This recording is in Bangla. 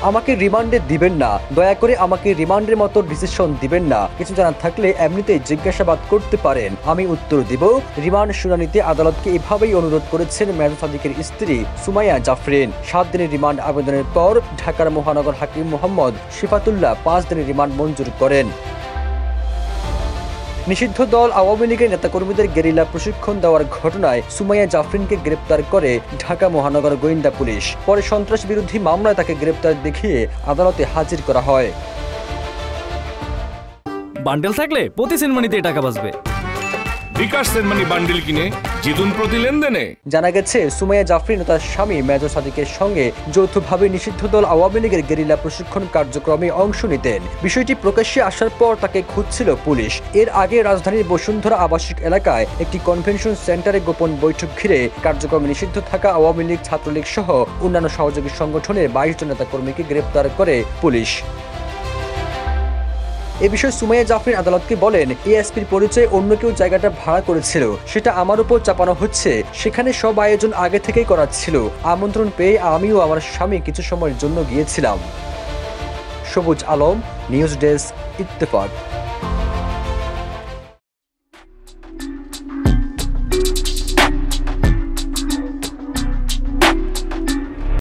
আমাকে রিমান্ডে দিবেন না, দয়া করে আমাকে রিমান্ডের মতো ডিসিশন দিবেন না, কিছু জানার থাকলে এমনিতেই জিজ্ঞাসাবাদ করতে পারেন, আমি উত্তর দিব। রিমান্ড শুনানিতে আদালতকে এভাবেই অনুরোধ করেছেন মেজর সাদিকের স্ত্রী সুমাইয়া জাফরিন। 7 দিনের রিমান্ড আবেদনের পর ঢাকার মহানগর হাকিম মোহাম্মদ শিফাতুল্লাহ 5 দিনের রিমান্ড মঞ্জুর করেন। নিষিদ্ধ দল আওয়ামী লীগের নেতাকর্মীদের গেরিলা প্রশিক্ষণ দেওয়ার ঘটনায় সুমাইয়া জাফরিনকে গ্রেপ্তার করে ঢাকা মহানগর গোয়েন্দা পুলিশ। পরে সন্ত্রাস বিরোধী মামলায় তাকে গ্রেপ্তার দেখিয়ে আদালতে হাজির করা হয়। বান্ডেল থাকলে প্রতি সেনমানিতে টাকা বাঁচবে। বিকাশ সেনমানি বান্ডেল কিনে জিতুন প্রতি লেনদেনে। জানা গেছে সুমাইয়া জাফরিন ও তার স্বামী মেজর সাদিকের সঙ্গে যৌথভাবে নিষিদ্ধ দল আওয়ামী লীগের গেরিলা প্রশিক্ষণ কার্যক্রমে অংশ নিতেন। বিষয়টি প্রকাশ্যে আসার পর তাকে খুঁজছিল পুলিশ। এর আগে রাজধানীর বসুন্ধরা আবাসিক এলাকায় একটি কনভেনশন সেন্টারে গোপন বৈঠক ঘিরে কার্যক্রমে নিষিদ্ধ থাকা আওয়ামী লীগ, ছাত্রলীগ সহ অন্যান্য সহযোগী সংগঠনের 22 জন নেতাকর্মীকে গ্রেপ্তার করে পুলিশ। এ বিষয়ে সুমাইয়া জাফরিন আদালতকে বলেন, এএসপির পরিচয়ে অন্য কেউ জায়গাটা ভাড়া করেছিল, সেটা আমার উপর চাপানো হচ্ছে। সেখানে সব আয়োজন আগে থেকেই করা ছিল। আমন্ত্রণ পেয়ে আমিও আমার স্বামী কিছু সময়ের জন্য গিয়েছিলাম। সবুজ আলম, নিউজ ডেস্ক, ইত্তেফাক।